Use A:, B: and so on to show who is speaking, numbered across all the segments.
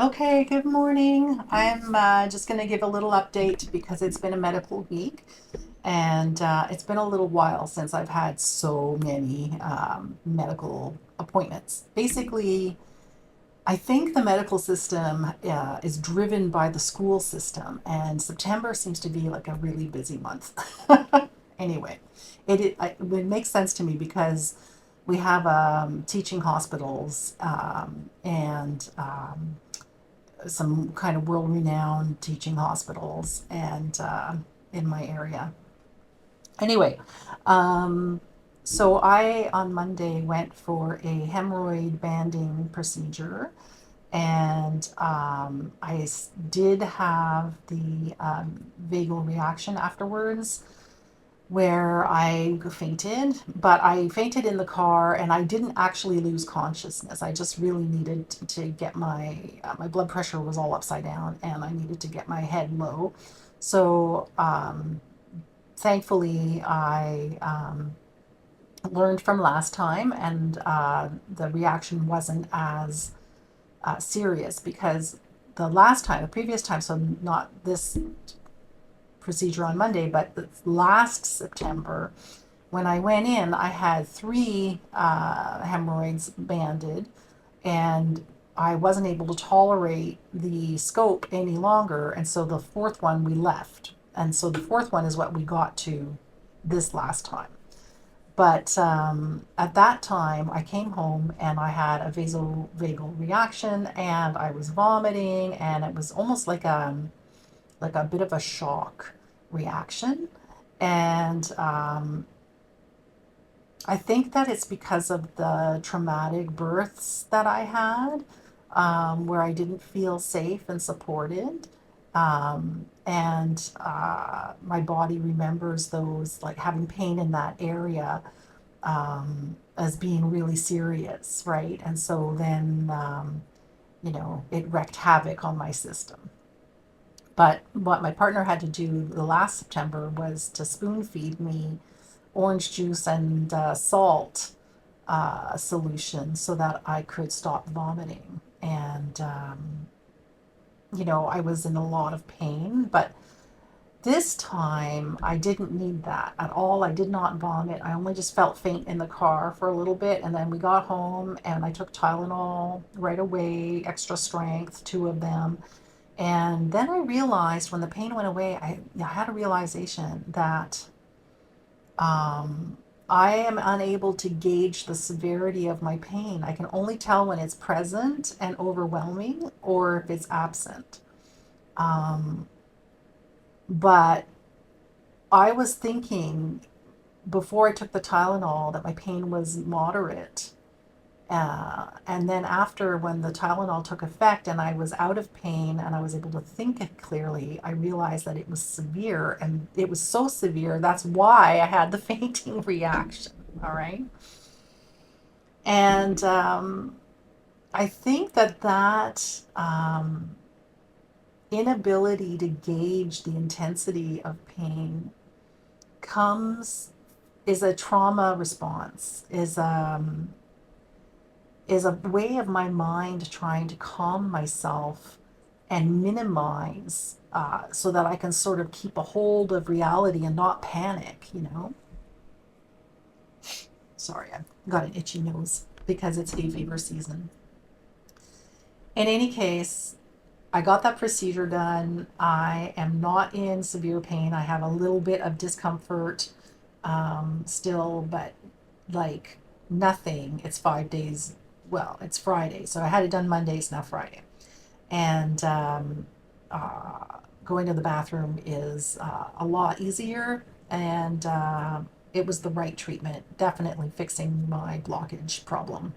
A: Okay, good morning. I'm just going to give a little update because it's been a medical week and it's been a little while since I've had so many medical appointments. Basically, I think the medical system is driven by the school system, and September seems to be like a really busy month. Anyway, it makes sense to me because we have teaching hospitals and some kind of world renowned teaching hospitals and in my area. Anyway, um, so I on Monday went for a hemorrhoid banding procedure, and did have the vagal reaction afterwards where I fainted, but I fainted in the car and I didn't actually lose consciousness. I just really needed to get my blood pressure was all upside down and I needed to get my head low. So thankfully, I learned from last time, and the reaction wasn't as serious because the previous time, so not this procedure on Monday, but the last September, when I went in, I had three hemorrhoids banded, and I wasn't able to tolerate the scope any longer. And so the fourth one we left. And so the fourth one is what we got to this last time. But at that time, I came home and I had a vasovagal reaction, and I was vomiting, and it was almost like a bit of a shock reaction. And I think that it's because of the traumatic births that I had, where I didn't feel safe and supported. And my body remembers those, like having pain in that area, as being really serious, right? And so then, it wreaked havoc on my system. But what my partner had to do the last September was to spoon feed me orange juice and salt solution so that I could stop vomiting. And, I was in a lot of pain, but this time I didn't need that at all. I did not vomit. I only just felt faint in the car for a little bit. And then we got home and I took Tylenol right away, extra strength, two of them. And then I realized when the pain went away, I had a realization that um, I am unable to gauge the severity of my pain. I can only tell when it's present and overwhelming or if it's absent. Um, but I was thinking before I took the Tylenol that my pain was moderate. And then after, when the Tylenol took effect and I was out of pain and I was able to think clearly, I realized that it was severe, and it was so severe. That's why I had the fainting reaction. All right. And I think that inability to gauge the intensity of pain comes is a trauma response, is a way of my mind trying to calm myself and minimize, so that I can sort of keep a hold of reality and not panic. Sorry, I've got an itchy nose because it's hay fever season. In any case, I got that procedure done. I am not in severe pain. I have a little bit of discomfort still, but like nothing. It's 5 days. Well, it's Friday. So I had it done Monday, it's now Friday. And going to the bathroom is a lot easier. And it was the right treatment, definitely fixing my blockage problem.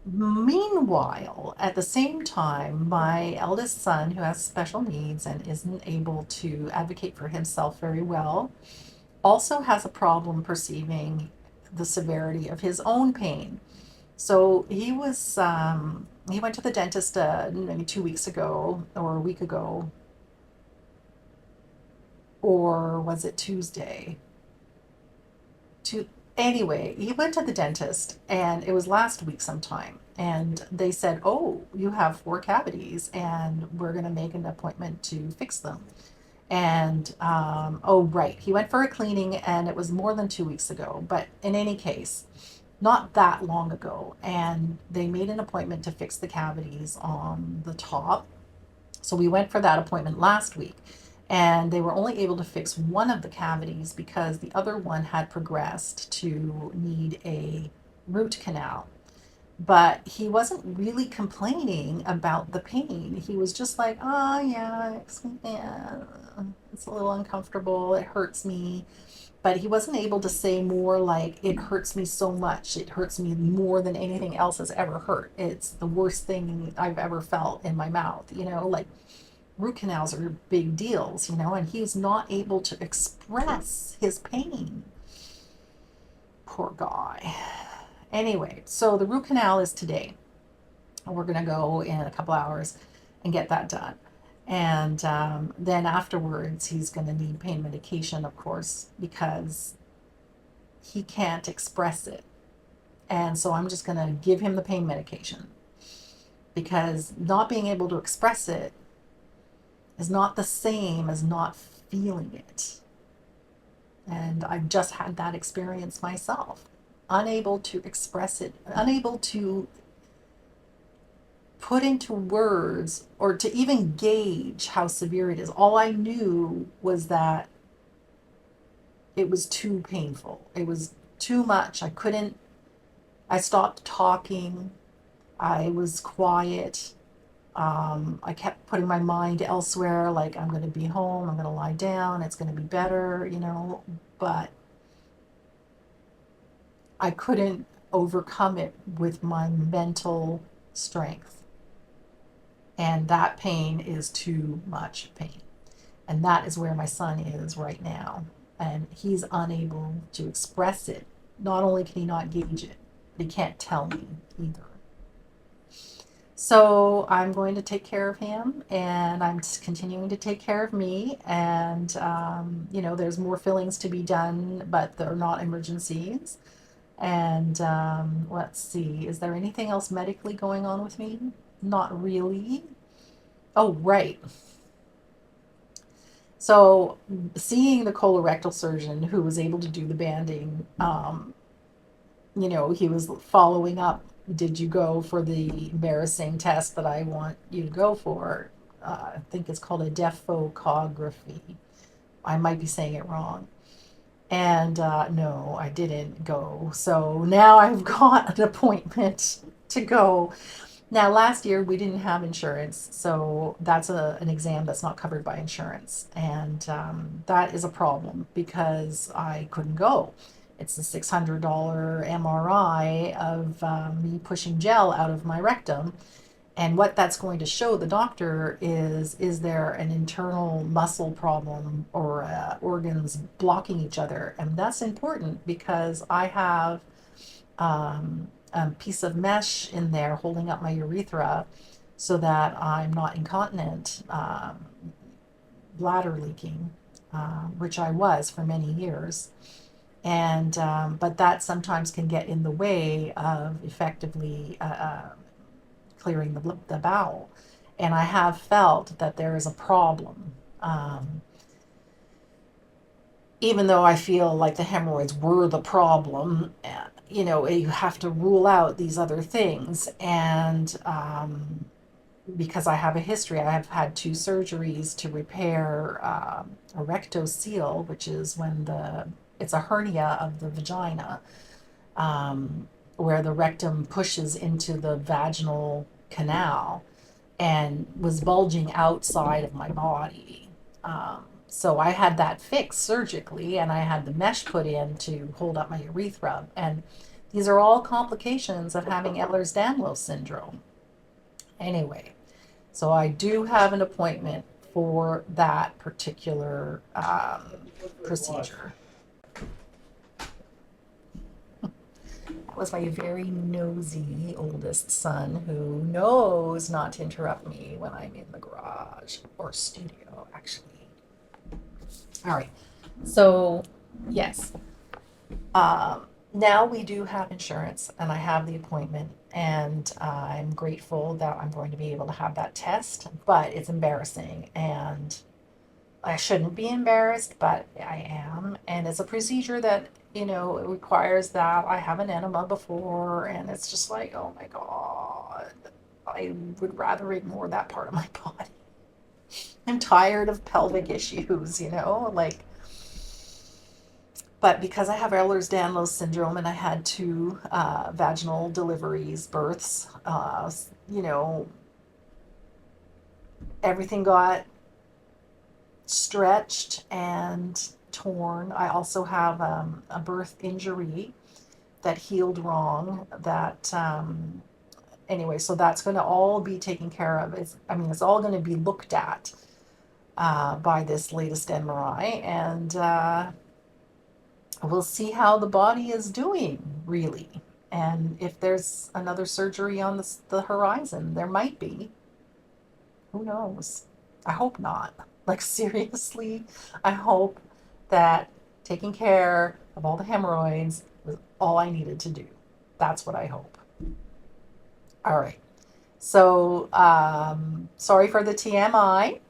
A: Meanwhile, at the same time, my eldest son, who has special needs and isn't able to advocate for himself very well, also has a problem perceiving the severity of his own pain. So he went to the dentist maybe 2 weeks ago or a week ago, or was it Tuesday? Anyway, he went to the dentist and it was last week sometime. And they said, "Oh, you have 4 cavities and we're going to make an appointment to fix them." And, oh, right. He went for a cleaning and it was more than 2 weeks ago. But in any case, not that long ago. And they made an appointment to fix the cavities on the top. So we went for that appointment last week, and they were only able to fix one of the cavities because the other one had progressed to need a root canal. But he wasn't really complaining about the pain. He was just like, "Oh, yeah, it's a little uncomfortable. It hurts me." But he wasn't able to say more like, "It hurts me so much. It hurts me more than anything else has ever hurt. It's the worst thing I've ever felt in my mouth." Like root canals are big deals, and he's not able to express his pain. Poor guy. Anyway, so the root canal is today. We're going to go in a couple hours and get that done. And then afterwards, he's going to need pain medication, of course, because he can't express it. And so I'm just going to give him the pain medication because not being able to express it is not the same as not feeling it. And I've just had that experience myself. Unable to express it, unable to put into words or to even gauge how severe it is. All I knew was that it was too painful. It was too much. I stopped talking. I was quiet. I kept putting my mind elsewhere, like I'm going to be home, I'm going to lie down, it's going to be better, but I couldn't overcome it with my mental strength. And that pain is too much pain. And that is where my son is right now. And he's unable to express it. Not only can he not gauge it, but he can't tell me either. So I'm going to take care of him, and I'm continuing to take care of me. And, there's more fillings to be done, but they're not emergencies. And let's see, is there anything else medically going on with me? Not really. Oh, right. So seeing the colorectal surgeon who was able to do the banding, he was following up. Did you go for the embarrassing test that I want you to go for? I think it's called a dephocography. I might be saying it wrong. And no, I didn't go. So now I've got an appointment to go. Now, last year we didn't have insurance, so that's an exam that's not covered by insurance. And that is a problem because I couldn't go. It's a $600 MRI of me pushing gel out of my rectum. And what that's going to show the doctor is there an internal muscle problem or organs blocking each other? And that's important because I have a piece of mesh in there holding up my urethra so that I'm not incontinent, bladder leaking, which I was for many years. And but that sometimes can get in the way of effectively clearing the bowel. And I have felt that there is a problem. Even though I feel like the hemorrhoids were the problem, you have to rule out these other things. And because I have a history, I have had 2 surgeries to repair a rectocele, which is when it's a hernia of the vagina, where the rectum pushes into the vaginal canal and was bulging outside of my body. So I had that fixed surgically, and I had the mesh put in to hold up my urethra. And these are all complications of having Ehlers-Danlos syndrome. Anyway, so I do have an appointment for that particular procedure. That was my very nosy oldest son who knows not to interrupt me when I'm in the garage or studio, actually. All right. So, yes. Now we do have insurance, and I have the appointment, and I'm grateful that I'm going to be able to have that test, but it's embarrassing, and I shouldn't be embarrassed, but I am. And it's a procedure that, it requires that I have an enema before. And it's just like, oh my God, I would rather ignore that part of my body. I'm tired of pelvic issues, like, but because I have Ehlers-Danlos syndrome and I had two vaginal deliveries, births, you know, everything got stretched and torn. I also have a birth injury that healed wrong. Anyway, so that's going to all be taken care of. It's all going to be looked at by this latest MRI, and we'll see how the body is doing, really. And if there's another surgery on the horizon, there might be. Who knows? I hope not. Like, seriously, I hope that taking care of all the hemorrhoids was all I needed to do. That's what I hope. All right. So, sorry for the TMI.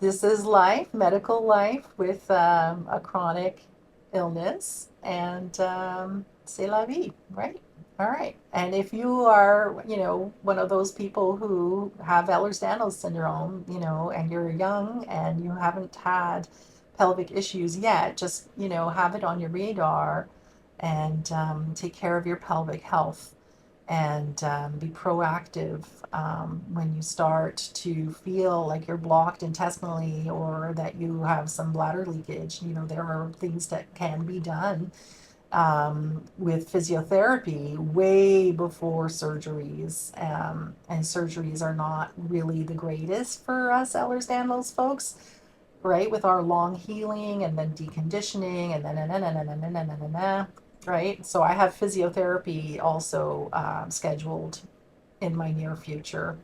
A: This is life, medical life with a chronic illness, and c'est la vie, right? All right. And if you are, one of those people who have Ehlers-Danlos syndrome, and you're young and you haven't had pelvic issues yet, just, have it on your radar, and take care of your pelvic health, and be proactive when you start to feel like you're blocked intestinally or that you have some bladder leakage. There are things that can be done with physiotherapy way before surgeries. And surgeries are not really the greatest for us Ehlers-Danlos folks, right? With our long healing and then deconditioning and then right? So I have physiotherapy also scheduled in my near future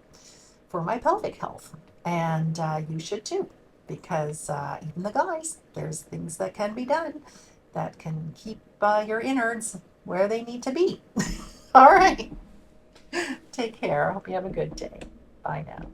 A: for my pelvic health. And you should too, because even the guys, there's things that can be done that can keep your innards where they need to be. All right. Take care. I hope you have a good day. Bye now.